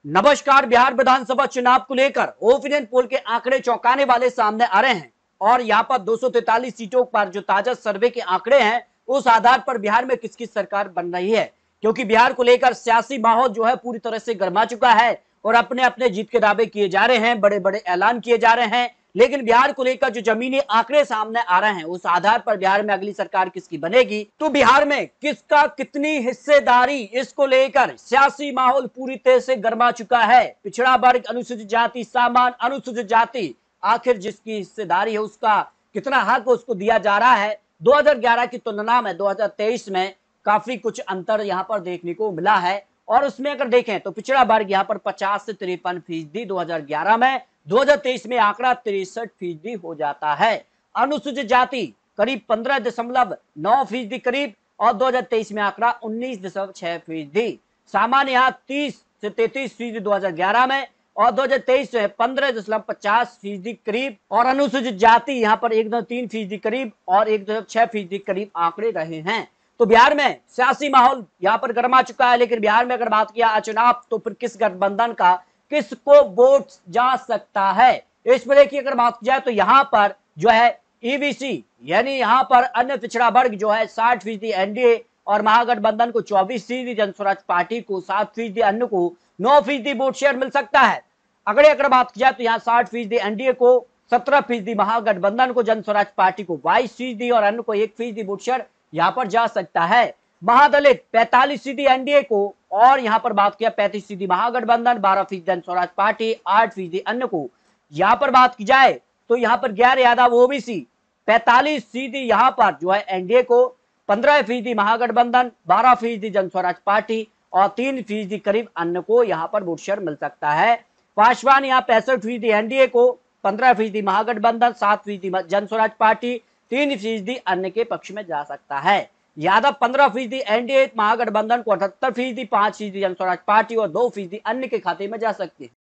नमस्कार। बिहार विधानसभा चुनाव को लेकर ओपिनियन पोल के आंकड़े चौंकाने वाले सामने आ रहे हैं और यहाँ पर 243 सीटों पर जो ताजा सर्वे के आंकड़े हैं उस आधार पर बिहार में किसकी सरकार बन रही है, क्योंकि बिहार को लेकर सियासी माहौल जो है पूरी तरह से गर्मा चुका है और अपने अपने जीत के दावे किए जा रहे हैं, बड़े बड़े ऐलान किए जा रहे हैं। लेकिन बिहार को लेकर जो जमीनी आंकड़े सामने आ रहे हैं उस आधार पर बिहार में अगली सरकार किसकी बनेगी, तो बिहार में किसका कितनी हिस्सेदारी, इसको लेकर सियासी माहौल पूरी तरह से गर्मा चुका है। पिछड़ा वर्ग, अनुसूचित जाति, सामान्य, अनुसूचित जाति, आखिर जिसकी हिस्सेदारी है उसका कितना हक उसको दिया जा रहा है। 2011 की तुलना में 2023 में काफी कुछ अंतर यहाँ पर देखने को मिला है और उसमें अगर देखें तो पिछड़ा वर्ग यहाँ पर 50 से 53% 2011 में, 2023 में आंकड़ा 63% हो जाता है। अनुसूचित जाति करीब 15.9% करीब और 2023 में आंकड़ा 19.6%। सामान्य यहाँ 30 से 33% 2011 में और 2023 में 15.50% करीब और अनुसूचित जाति यहाँ पर 1.3% करीब और 1.6% करीब आंकड़े रहे हैं। तो बिहार में सियासी माहौल यहाँ पर गर्मा चुका है। लेकिन बिहार में अगर बात किया चुनाव तो फिर किस गठबंधन का किसको वोट जा सकता है, इसमें देखिए अगर बात की जाए तो यहाँ पर जो है ईबीसी यानी यहाँ पर अन्य पिछड़ा वर्ग जो है 60% एनडीए और महागठबंधन को 24%, जनस्वराज पार्टी को 7%, अन्य को 9% वोट शेयर मिल सकता है। अगर बात की जाए तो यहाँ 60% एनडीए को, 17% महागठबंधन को, जनस्वराज पार्टी को 22% और अन्य को 1% वोट शेयर यहाँ पर जा सकता है। महादलित 45% एनडीए को और यहाँ पर बात किया 35% महागठबंधन, 12% जनस्वराज पार्टी, 8% अन्य को। यहाँ पर बात की जाए तो यहाँ पर गैर यादव ओबीसी 45% यहाँ पर जो है एनडीए को, 15% महागठबंधन, 12% जनस्वराज पार्टी और 3% करीब अन्य को यहाँ पर वोट शेयर मिल सकता है। पासवान यहाँ 65% एनडीए को, 15% महागठबंधन, 7% जनस्वराज पार्टी, 3% अन्य के पक्ष में जा सकता है। यादव 15% एनडीए महागठबंधन को, 78%, 5% जनस्वराज पार्टी और 2% अन्य के खाते में जा सकते हैं।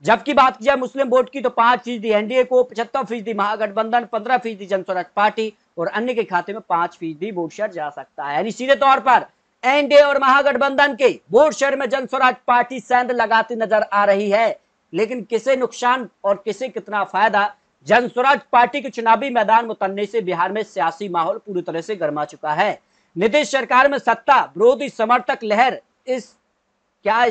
जबकि बात की जाए मुस्लिम वोट की तो 5% एनडीए को, 75% महागठबंधन, 15% जनस्वराज पार्टी और अन्य के खाते में 5% वोट शेयर जा सकता है। यानी सीधे तौर पर एनडीए और महागठबंधन के वोट शेयर में जनस्वराज पार्टी सेंध लगाती नजर आ रही है। लेकिन किसे नुकसान और किसे कितना फायदा, जनस्वराज पार्टी के चुनावी मैदान में उतरने से बिहार में सियासी माहौल पूरी तरह से गर्मा चुका है। नीतीश सरकार में सत्ता विरोधी समर्थक लहर इस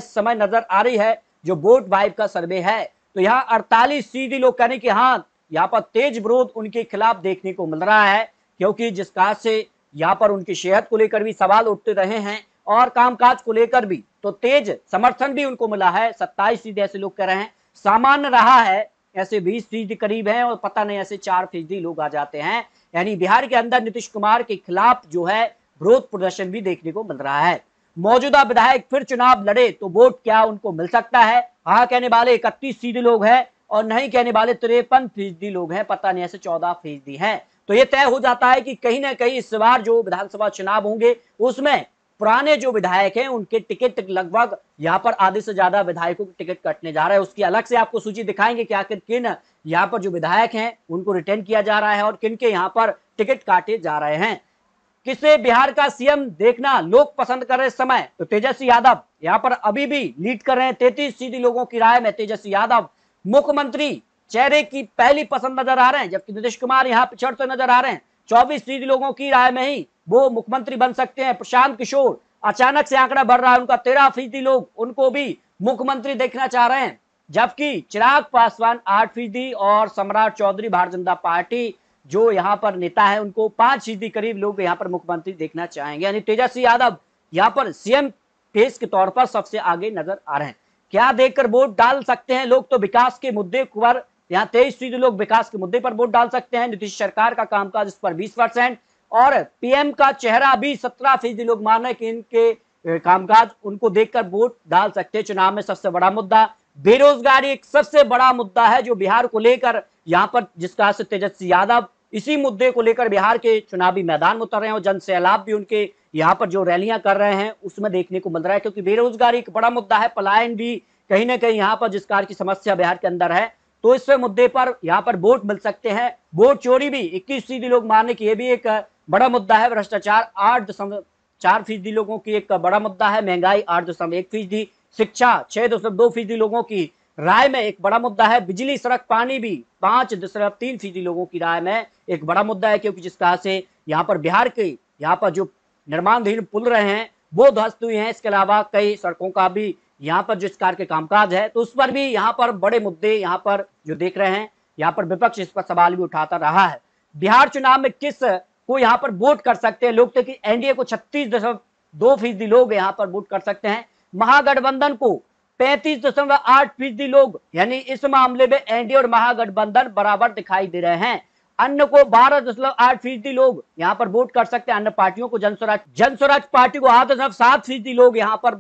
समय नजर आ रही है। जो वोट वाइब का सर्वे है तो यहाँ 48% लोग कहने कि हाँ यहाँ पर तेज विरोध उनके खिलाफ देखने को मिल रहा है, क्योंकि जिस कहा से यहाँ पर उनकी सेहत को लेकर भी सवाल उठते रहे हैं और कामकाज को लेकर भी तो तेज समर्थन भी उनको मिला है। 27% ऐसे लोग कह रहे हैं। सामान्य रहा है ऐसे 20% करीब है और पता नहीं ऐसे 4% लोग आ जाते हैं। यानी बिहार के अंदर नीतीश कुमार के खिलाफ जो है विरोध प्रदर्शन भी देखने को मिल रहा है। मौजूदा विधायक फिर चुनाव लड़े तो वोट क्या उनको मिल सकता है? हाँ कहने वाले 31% लोग हैं और नहीं कहने वाले 53% लोग हैं, पता नहीं ऐसे 14% हैं। तो ये तय हो जाता है कि कहीं ना कहीं इस बार जो विधानसभा चुनाव होंगे उसमें पुराने जो विधायक हैं उनके टिकट लगभग यहाँ पर आधे से ज्यादा विधायकों के टिकट कटने जा रहा है। उसकी अलग से आपको सूची दिखाएंगे कि आखिर किन यहाँ पर जो विधायक हैं उनको रिटेन किया जा रहा है और किन के यहाँ पर टिकट काटे जा रहे हैं। किसे बिहार का सीएम देखना लोग पसंद कर रहे समय तो तेजस्वी यादव यहाँ पर अभी भी लीड कर रहे हैं। 33% लोगों की राय में तेजस्वी यादव मुख्यमंत्री चेहरे की पहली पसंद नजर आ रहे हैं, जबकि नीतीश कुमार यहाँ पिछड़ते नजर आ रहे हैं। 24% लोगों की राय में ही वो मुख्यमंत्री बन सकते हैं। प्रशांत किशोर अचानक से आंकड़ा बढ़ रहा है, उनका 13% लोग उनको भी मुख्यमंत्री देखना चाह रहे हैं, जबकि चिराग पासवान 8% और सम्राट चौधरी भारतीय जनता पार्टी जो यहाँ पर नेता है उनको 5% करीब लोग यहाँ पर मुख्यमंत्री देखना चाहेंगे। यानी तेजस्वी यादव यहाँ पर सीएम फेस के तौर पर सबसे आगे नजर आ रहे हैं। क्या देखकर वोट डाल सकते हैं लोग, तो विकास के मुद्दे पर यहाँ 23% लोग विकास के मुद्दे पर वोट डाल सकते हैं। नीतीश सरकार का कामकाज इस पर 20% और पीएम का चेहरा भी 17% लोग मान रहे हैं कि इनके कामकाज उनको देखकर वोट डाल सकते हैं। चुनाव में सबसे बड़ा मुद्दा बेरोजगारी एक सबसे बड़ा मुद्दा है जो बिहार को लेकर यहाँ पर जिसका से तेजस्वी यादव इसी मुद्दे को लेकर बिहार के चुनावी मैदान में उतर रहे हैं और जन सैलाब भी उनके यहाँ पर जो रैलियां कर रहे हैं उसमें देखने को मिल रहा है, क्योंकि बेरोजगारी एक बड़ा मुद्दा है, पलायन भी कहीं ना कहीं यहाँ पर जिस कार की समस्या बिहार के अंदर है तो इस मुद्दे पर यहाँ पर वोट मिल सकते हैं। वोट चोरी भी 21% लोग मानने की, ये भी एक बड़ा मुद्दा है। भ्रष्टाचार 8.4% लोगों की एक बड़ा मुद्दा है। महंगाई 8.1%, शिक्षा 6.2% लोगों की राय में एक बड़ा मुद्दा है। बिजली, सड़क, पानी भी 5.3% लोगों की राय में एक बड़ा मुद्दा है, क्योंकि जिस तरह से यहाँ पर बिहार के यहाँ पर जो निर्माणाधीन पुल रहे हैं वो ध्वस्त हुए हैं। इसके अलावा कई सड़कों का भी यहाँ पर जिस कार के कामकाज है तो उस पर भी यहाँ पर बड़े मुद्दे यहाँ पर जो देख रहे हैं, यहाँ पर विपक्ष इस पर सवाल भी उठाता रहा है। बिहार चुनाव में किस को यहाँ पर वोट कर सकते हैं लोग, थे कि एनडीए को 36.2% लोग यहाँ पर वोट कर सकते हैं, महागठबंधन को 35.8% लोग, यानी इस मामले में एनडीए और महागठबंधन बराबर दिखाई दे रहे हैं। अन्य को 12.8% लोग यहाँ पर वोट कर सकते हैं। अन्य पार्टियों को जनस्वराज पार्टी को 8.7% लोग यहाँ पर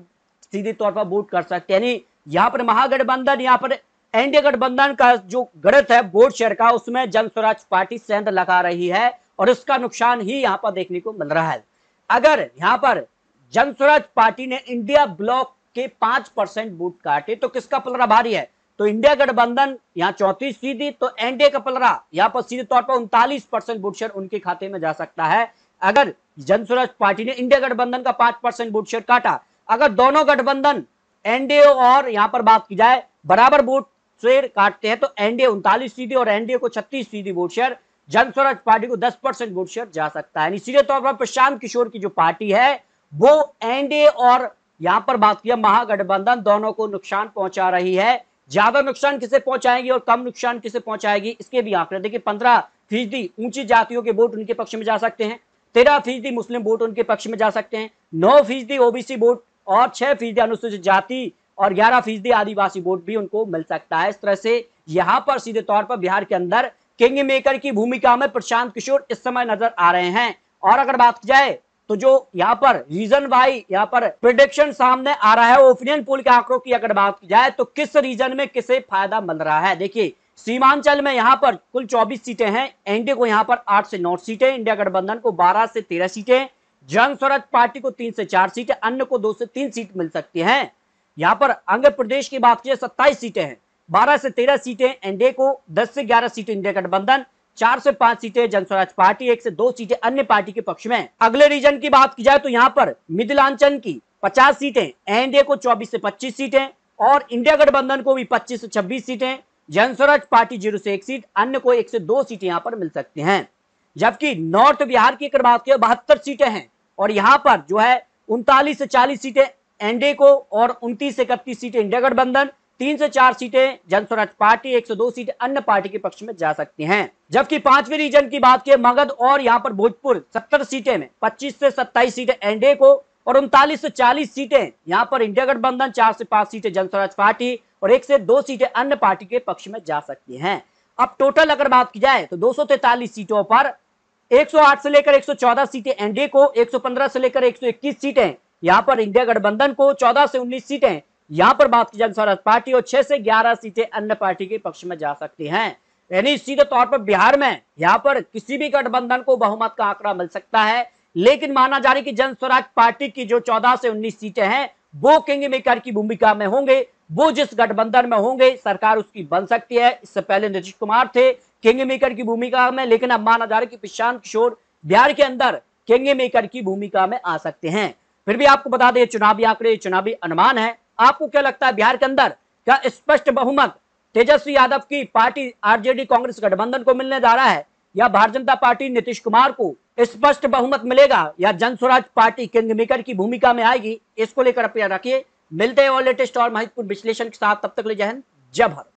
सीधे तौर पर वोट कर सकते हैं। यानी यहाँ पर महागठबंधन, यहाँ पर एनडीए गठबंधन का जो गणित है वोट शेयर का, उसमें जनस्वराज पार्टी सेंध लगा रही है और इसका नुकसान ही यहाँ पर देखने को मिल रहा है। अगर यहाँ पर जनस्वराज पार्टी ने इंडिया ब्लॉक के 5% वोट काटे तो किसका पलड़ा भारी है? तो इंडिया गठबंधन यहाँ 34%, तो एनडीए का पलड़ा यहाँ पर सीधे तौर पर 39% वोट शेयर उनके खाते में जा सकता है। अगर जनस्वराज पार्टी ने इंडिया गठबंधन का 5% वोट शेयर काटा, अगर दोनों गठबंधन एनडीए और यहाँ पर बात की जाए बराबर वोट शेयर काटते हैं तो एनडीए 39% और एनडीए को 36% वोट शेयर, जनस्वराज पार्टी को 10% वोट शेयर जा सकता है। सीधे तौर पर प्रशांत किशोर की जो पार्टी है वो एनडीए और यहाँ पर बात किया महागठबंधन दोनों को नुकसान पहुंचा रही है। ज्यादा नुकसान किसे पहुंचाएगी और कम नुकसान किसे पहुंचाएगी, इसके भी आंकड़े देखिए। 15% ऊंची जातियों के वोट उनके पक्ष में जा सकते हैं, 13% मुस्लिम वोट उनके पक्ष में जा सकते हैं, 9% ओबीसी वोट और 6% अनुसूचित जाति और 11% आदिवासी वोट भी उनको मिल सकता है। इस तरह से यहाँ पर सीधे तौर पर बिहार के अंदर किंग मेकर की भूमिका में प्रशांत किशोर इस समय नजर आ रहे हैं। और अगर बात की जाए तो जो यहाँ पर रीजन वाई यहाँ पर प्रेडिक्शन सामने आ रहा है, ओपिनियन पोल के आंकड़ों की अगर बात की जाए तो किस रीजन में किसे फायदा मिल रहा है। देखिए सीमांचल में यहाँ पर कुल 24 सीटें हैं, एनडीए को यहाँ पर 8 से 9 सीटें, इंडिया गठबंधन को 12 से 13 सीटें, जनस्वराज पार्टी को 3 से 4 सीटें, अन्य को 2 से 3 सीट मिल सकती हैं। यहाँ पर आंध्र प्रदेश की बात की 27 सीटें हैं, 12 से 13 सीटें एनडीए को, 10 से 11 सीटें इंडिया गठबंधन, 4 से 5 सीटें जनस्वराज पार्टी, 1 से 2 सीटें अन्य पार्टी के पक्ष में। अगले रीजन की बात की जाए तो यहाँ पर मिथिलांचल की 50 सीटें, एनडीए को 24 से 25 सीटें और इंडिया गठबंधन को भी 25 से 26 सीटें, जनस्वराज पार्टी 0 से 1 सीट, अन्य को 1 से 2 सीटें यहाँ पर मिल सकती हैं। जबकि नॉर्थ बिहार की अगर बात की 72 सीटें हैं और यहाँ पर जो है 39 से 40 सीटें एनडीए को और 29 से 31 सीटें इंडिया गठबंधन, 3 से 4 सीटें जनस्वराज पार्टी, 1 से 2 सीटें अन्य पार्टी के पक्ष में जा सकती हैं। जबकि पांचवें रीजन की बात की मगध और यहाँ पर भोजपुर 70 सीटें में 25 से 27 सीटें एनडीए को और 39 से 40 सीटें यहाँ पर इंडिया गठबंधन, 4 से 5 सीटें जनस्वराज पार्टी और 1 से 2 सीटें अन्य पार्टी के पक्ष में जा सकती हैं। अब टोटल अगर बात की जाए तो 243 सीटों पर 108 से लेकर 114 सीटें एनडीए को, 115 से लेकर 121 सीटें यहाँ पर इंडिया गठबंधन को, 14 से 19 सीटें यहाँ पर बात की जनस्वराज पार्टी और 6 से 11 सीटें अन्य पार्टी के पक्ष में जा सकती हैं। यानी सीधे तौर पर बिहार में यहाँ पर किसी भी गठबंधन को बहुमत का आंकड़ा मिल सकता है, लेकिन माना जा रहा है कि जनस्वराज पार्टी की जो 14 से 19 सीटें हैं वो किंग मेकर की भूमिका में होंगे, वो जिस गठबंधन में होंगे सरकार उसकी बन सकती है। इससे पहले नीतीश कुमार थे किंग मेकर की भूमिका में, लेकिन अब माना जा रहा है कि प्रशांत किशोर बिहार के अंदर किंग मेकर की भूमिका में आ सकते हैं। फिर भी आपको बता दें चुनावी आंकड़े, चुनावी अनुमान है। आपको क्या लगता है बिहार के अंदर क्या स्पष्ट बहुमत तेजस्वी यादव की पार्टी आरजेडी कांग्रेस गठबंधन को मिलने जा रहा है, या भारतीय जनता पार्टी नीतीश कुमार को स्पष्ट बहुमत मिलेगा, या जनस्वराज पार्टी किंग मेकर की भूमिका में आएगी? इसको लेकर अपना रखिए। मिलते हैं और लेटेस्ट और महत्वपूर्ण विश्लेषण के साथ, तब तक ले जय हिंद, जय भारत।